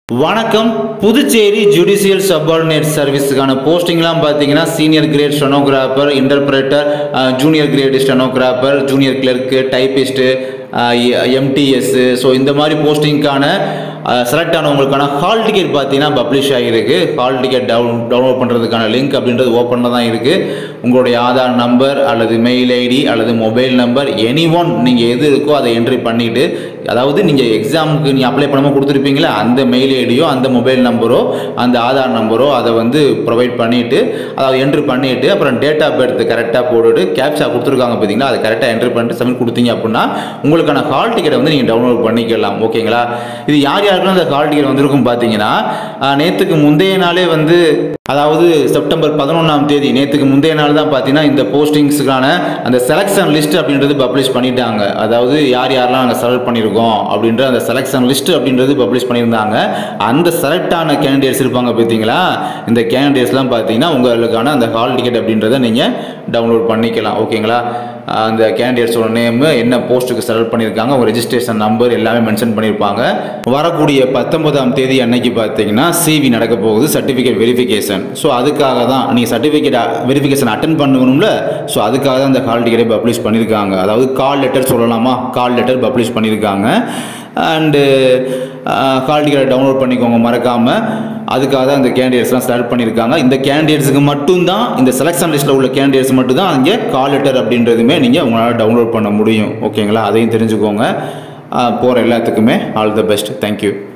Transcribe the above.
வணக்கம். Puducherry judicial subordinate சர்வீஸுக்கான போஸ்டிங்லாம் பார்த்தீங்கன்னா senior grade stenographer, interpreter, junior grade stenographer, junior clerk, typist, MTS. So இந்த மாதிரி போஸ்டிங்கான செலக்ட் ஆனவங்களுக்கான ஹால் டிக்கெட் பார்த்தீங்கன்னா பப்ளிஷ் ஆகிருக்கு. ஹால் டிக்கெட் டவுன்லோட் பண்ணுறதுக்கான லிங்க் அப்படின்றது ஓப்பனில் தான் இருக்குது. உங்களுடைய ஆதார் நம்பர் அல்லது மெயில் ஐடி அல்லது மொபைல் நம்பர் நீங்கள் எது இருக்கோ அதை என்ட்ரி பண்ணிவிட்டு, அதாவது நீங்கள் எக்ஸாமுக்கு நீங்கள் அப்ளை பண்ணாமல் கொடுத்துருப்பீங்களா அந்த மெயில் ஐடியோ அந்த மொபைல் நம்பரோ அந்த ஆதார் நம்பரோ அதை வந்து ப்ரொவைட் பண்ணிவிட்டு அதை என்ட்ரி பண்ணிவிட்டு அப்புறம் டேட் ஆஃப் பர்த் கரெக்டாக போட்டுவிட்டு கேப்சா கொடுத்துருக்காங்க பார்த்தீங்களா, அதை கரெக்டாக என்ட்ரி பண்ணிட்டு சப்மிட் கொடுத்தீங்க அப்படின்னா உங்களுக்கான ஹால் டிக்கெட்டை வந்து நீங்கள் டவுன்லோட் பண்ணிக்கலாம். ஓகேங்களா? இது யார் யாருக்கெல்லாம் அந்த ஹால் டிக்கெட் வந்திருக்கும் பார்த்தீங்கன்னா, நேற்றுக்கு முந்தைய நாளே வந்து, அதாவது செப்டம்பர் 11 நேற்றுக்கு முந்தைய நாள் தான் பார்த்தீங்கன்னா இந்த போஸ்டிங்ஸுக்கான அந்த செலெக்ஷன் லிஸ்ட் அப்படின்றது பப்ளிஷ் பண்ணிட்டாங்க. அதாவது யார் யாரெல்லாம் நாங்கள் செலக்ட் பண்ணியிருக்கோம் அப்படின்ற அந்த செலெக்ஷன் லிஸ்ட் அப்படின்றது பப்ளிஷ் பண்ணியிருந்தாங்க. அந்த செலக்டான கேண்டிடேட்ஸ் இருப்பாங்க பார்த்தீங்களா, இந்த கேண்டிடேட்ஸ்லாம் பார்த்தீங்கன்னா உங்களுக்கான அந்த ஹால் டிக்கெட் அப்படின்றத நீங்கள் டவுன்லோட் பண்ணிக்கலாம். ஓகேங்களா? அந்த கேண்டிடேட்ஸோட நேம், என்ன போஸ்ட்டுக்கு செலக்ட் பண்ணியிருக்காங்க, உங்கள் ரெஜிஸ்ட்ரேஷன் நம்பர் எல்லாமே மென்ஷன் பண்ணியிருப்பாங்க. வரக்கூடிய 19 அன்னைக்கு பார்த்தீங்கன்னா சிவி நடக்க போகுது, சர்டிஃபிகேட் வெரிஃபிகேஷன். ஸோ அதுக்காக தான் நீங்கள் சர்டிஃபிகேட் வெரிஃபிகேஷன் அட்டன் பண்ணணும்ல, ஸோ அதுக்காக தான் அந்த ஹால் டிக்கெட்டை பப்ளிஷ் பண்ணியிருக்காங்க. அதாவது கால் லெட்டர் சொல்லலாமா, கால் லெட்டர் பப்ளிஷ் பண்ணியிருக்காங்க. அண்டு ஹால் டிக்கெட்டை டவுன்லோட் பண்ணிக்கோங்க மறக்காமல். அதுக்காக தான் இந்த கேண்டிடேட்ஸ்லாம் செலக்ட் பண்ணியிருக்காங்க. இந்த கேண்டிடேட்ஸுக்கு மட்டும்தான், இந்த செலெக்ஷன் லிஸ்ட்டில் உள்ள கேண்டிடேட்ஸ் மட்டும்தான் அங்கே கால் லெட்டர் அப்படின்றதுமே நீங்கள் உங்களால் டவுன்லோட் பண்ண முடியும். ஓகேங்களா? அதையும் தெரிஞ்சுக்கோங்க. போகிற எல்லாத்துக்குமே ஆல் த பெஸ்ட். தேங்க்யூ.